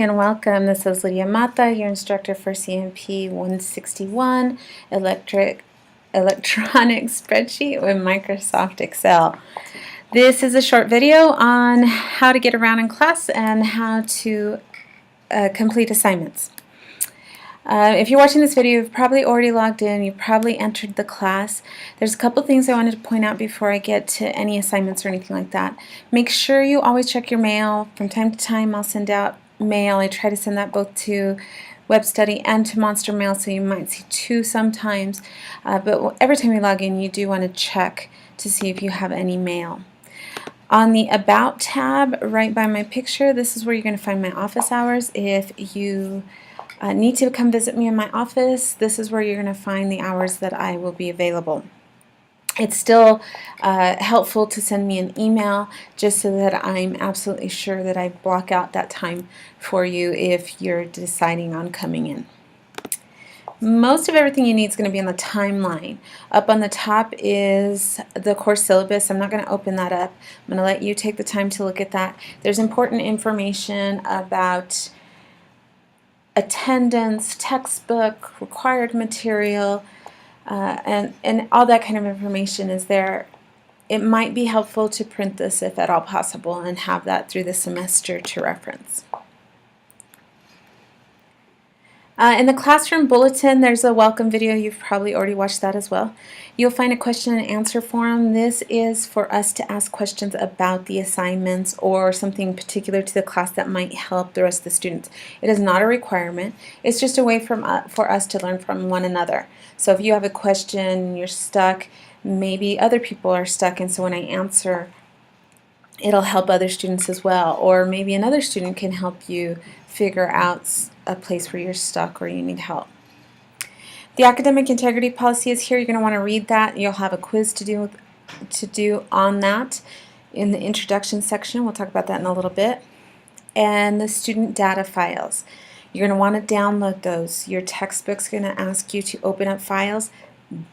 And welcome. This is Lydia Mata, your instructor for CMP161 electronic spreadsheet with Microsoft Excel. This is a short video on how to get around in class and how to complete assignments. If you're watching this video, you've probably already logged in, you've probably entered the class. There's a couple things I wanted to point out before I get to any assignments or anything like that. Make sure you always check your mail. From time to time I'll send out mail. I try to send that both to Web Study and to Monster Mail, so you might see two sometimes. But every time you log in, you do want to check to see if you have any mail. On the About tab right by my picture, this is where you're going to find my office hours. If you need to come visit me in my office, this is where you're going to find the hours that I will be available. It's still helpful to send me an email just so that I'm absolutely sure that I block out that time for you if you're deciding on coming in. Most of everything you need is going to be on the timeline. Up on the top is the course syllabus. I'm not going to open that up. I'm going to let you take the time to look at that. There's important information about attendance, textbook, required material, and all that kind of information is there. It might be helpful to print this if at all possible and have that through the semester to reference. In the classroom bulletin, there's a welcome video. You've probably already watched that as well. You'll find a question and answer forum. This is for us to ask questions about the assignments or something particular to the class that might help the rest of the students. It is not a requirement. It's just a way for us to learn from one another. So if you have a question, you're stuck, maybe other people are stuck, and so when I answer, it'll help other students as well. Or maybe another student can help you figure out a place where you're stuck or you need help. The academic integrity policy is here. You're going to want to read that. You'll have a quiz to do on that in the introduction section. We'll talk about that in a little bit. And the student data files. You're going to want to download those. Your textbook's going to ask you to open up files.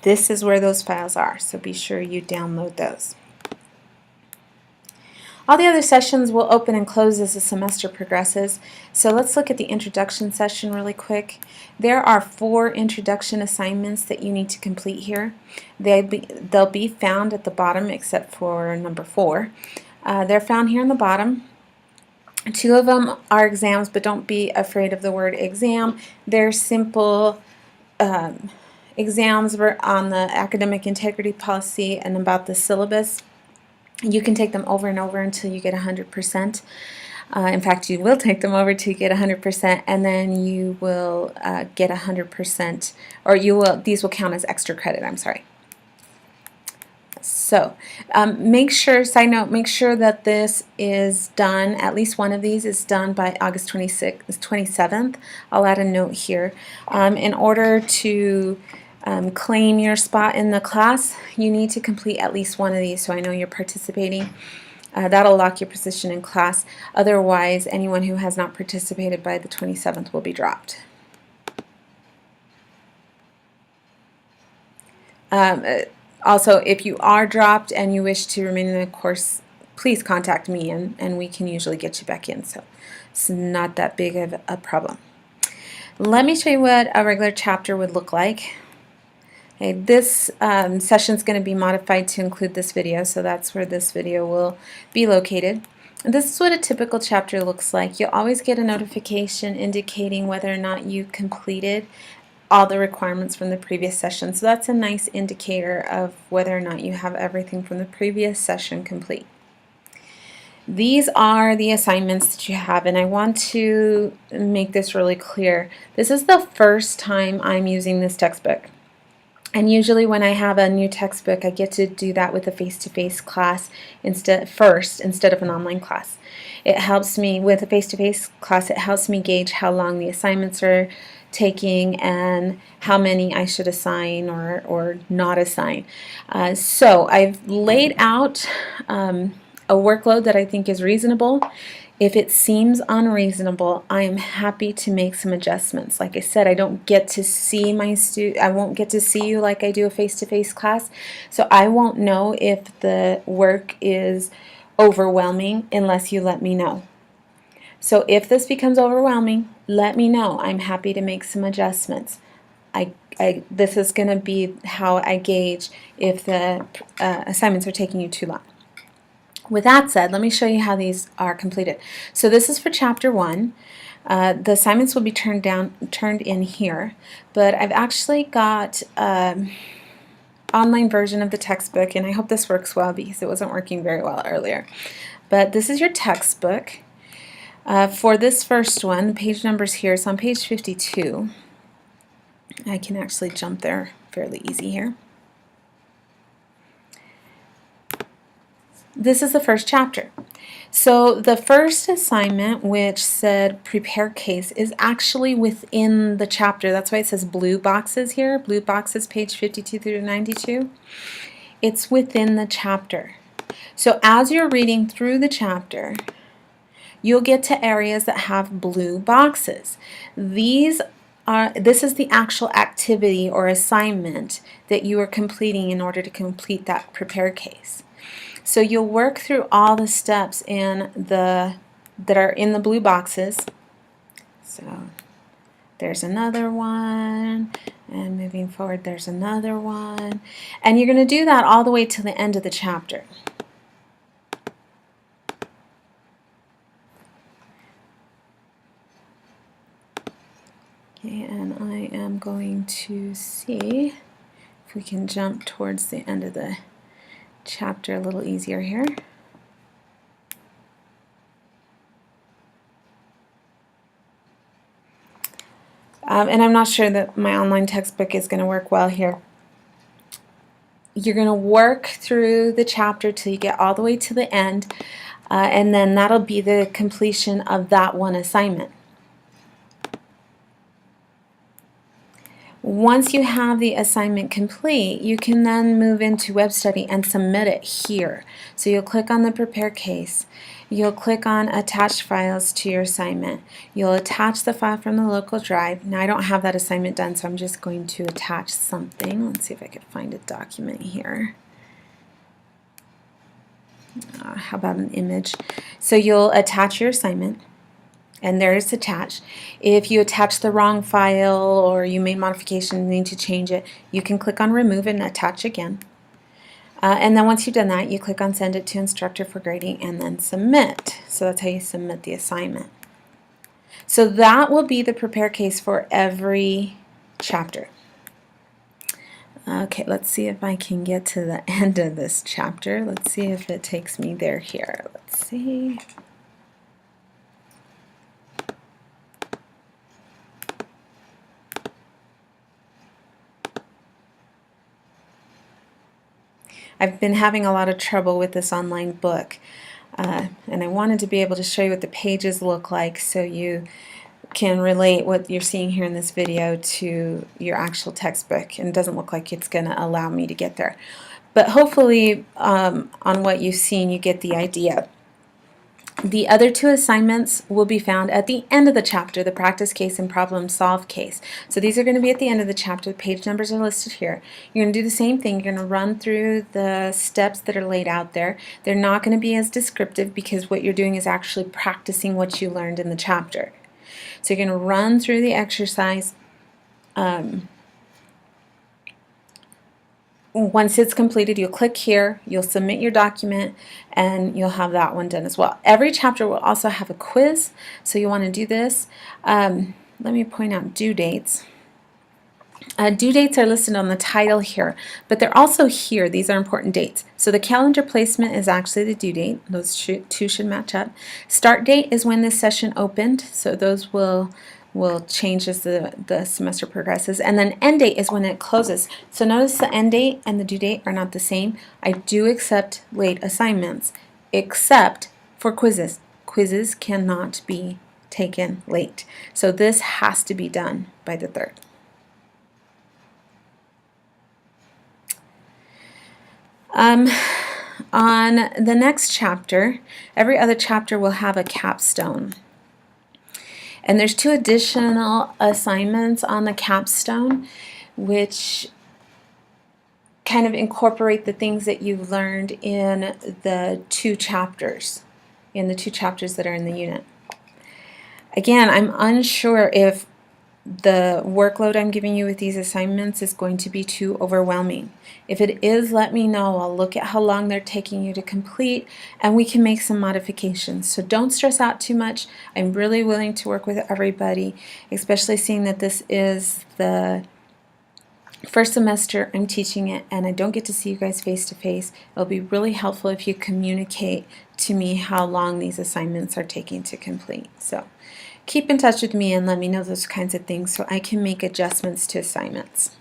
This is where those files are, so be sure you download those. All the other sessions will open and close as the semester progresses. So let's look at the introduction session really quick. There are 4 introduction assignments that you need to complete here. They'll be found at the bottom except for number 4. They're found here on the bottom. 2 of them are exams, but don't be afraid of the word exam. They're simple exams on the academic integrity policy and about the syllabus. You can take them over and over until you get 100%. In fact, you will take them over till you get 100%, and then you will get 100%, or these will count as extra credit, I'm sorry. So make sure, side note, make sure that this is done, at least one of these is done by August 27th. I'll add a note here. In order to claim your spot in the class, you need to complete at least one of these so I know you're participating. That'll lock your position in class. Otherwise, anyone who has not participated by the 27th will be dropped. Also, if you are dropped and you wish to remain in the course, please contact me and we can usually get you back in. So it's not that big of a problem. Let me show you what a regular chapter would look like. Okay, this session is going to be modified to include this video, so that's where this video will be located. And this is what a typical chapter looks like. You'll always get a notification indicating whether or not you completed all the requirements from the previous session. So that's a nice indicator of whether or not you have everything from the previous session complete. These are the assignments that you have, and I want to make this really clear. This is the first time I'm using this textbook. And usually when I have a new textbook, I get to do that with a face-to-face class instead of an online class. It helps me, with a face-to-face class, it helps me gauge how long the assignments are taking and how many I should assign or not assign. So I've laid out a workload that I think is reasonable. If it seems unreasonable, I am happy to make some adjustments. Like I said, I don't get to see I won't get to see you like I do a face-to-face class, so I won't know if the work is overwhelming unless you let me know. So if this becomes overwhelming, let me know. I'm happy to make some adjustments. This is going to be how I gauge if the assignments are taking you too long. With that said, let me show you how these are completed. So this is for Chapter 1. The assignments will be turned in here, but I've actually got online version of the textbook, and I hope this works well because it wasn't working very well earlier. But this is your textbook. For this first one, the page number's here. It's on page 52. I can actually jump there fairly easy here. This is the first chapter. So the first assignment, which said prepare case, is actually within the chapter. That's why it says blue boxes here. Blue boxes, page 52 through 92. It's within the chapter. So as you're reading through the chapter, you'll get to areas that have blue boxes. This is the actual activity or assignment that you are completing in order to complete that prepare case. So you'll work through all the steps that are in the blue boxes. So there's another one, and moving forward there's another one. And you're going to do that all the way to the end of the chapter. Okay, and I am going to see if we can jump towards the end of the chapter a little easier here. And I'm not sure that my online textbook is going to work well here. You're going to work through the chapter till you get all the way to the end, and then that'll be the completion of that one assignment. Once you have the assignment complete, you can then move into web study and submit it here. So you'll click on the prepare case. You'll click on attach files to your assignment. You'll attach the file from the local drive. Now I don't have that assignment done, so I'm just going to attach something. Let's see if I can find a document here. How about an image? So you'll attach your assignment. And there it's attached. If you attach the wrong file or you made modifications and need to change it, you can click on remove and attach again. And then once you've done that, you click on send it to instructor for grading and then submit. So that's how you submit the assignment. So that will be the prepare case for every chapter. Okay, let's see if I can get to the end of this chapter. Let's see if it takes me there here. Let's see. I've been having a lot of trouble with this online book, and I wanted to be able to show you what the pages look like so you can relate what you're seeing here in this video to your actual textbook, and it doesn't look like it's going to allow me to get there. But hopefully on what you've seen you get the idea. The other two assignments will be found at the end of the chapter, the practice case and problem solve case. So these are going to be at the end of the chapter. The page numbers are listed here. You're going to do the same thing. You're going to run through the steps that are laid out there. They're not going to be as descriptive because what you're doing is actually practicing what you learned in the chapter. So you're going to run through the exercise. Once it's completed, you'll click here, you'll submit your document, and you'll have that one done as well. Every chapter will also have a quiz, so you want to do this. Let me point out due dates. Due dates are listed on the title here, but they're also here. These are important dates. So the calendar placement is actually the due date. Those two should match up. Start date is when this session opened, so those will change as the semester progresses. And then end date is when it closes. So notice the end date and the due date are not the same. I do accept late assignments, except for quizzes. Quizzes cannot be taken late. So this has to be done by the 3rd. On the next chapter, every other chapter will have a capstone. And there's 2 additional assignments on the capstone which kind of incorporate the things that you've learned in the 2 chapters, that are in the unit. Again, I'm unsure if the workload I'm giving you with these assignments is going to be too overwhelming. If it is, let me know. I'll look at how long they're taking you to complete, and we can make some modifications. So don't stress out too much. I'm really willing to work with everybody, especially seeing that this is the first semester I'm teaching it and I don't get to see you guys face to face. It'll be really helpful if you communicate to me how long these assignments are taking to complete. So keep in touch with me and let me know those kinds of things so I can make adjustments to assignments.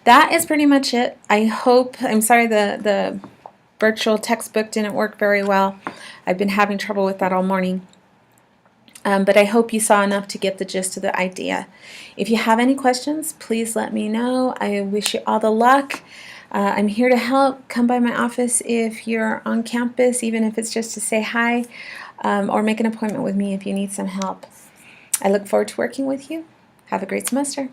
That is pretty much it. I'm sorry the virtual textbook didn't work very well. I've been having trouble with that all morning. But I hope you saw enough to get the gist of the idea. If you have any questions, please let me know. I wish you all the luck. I'm here to help. Come by my office if you're on campus, even if it's just to say hi, or make an appointment with me if you need some help. I look forward to working with you. Have a great semester.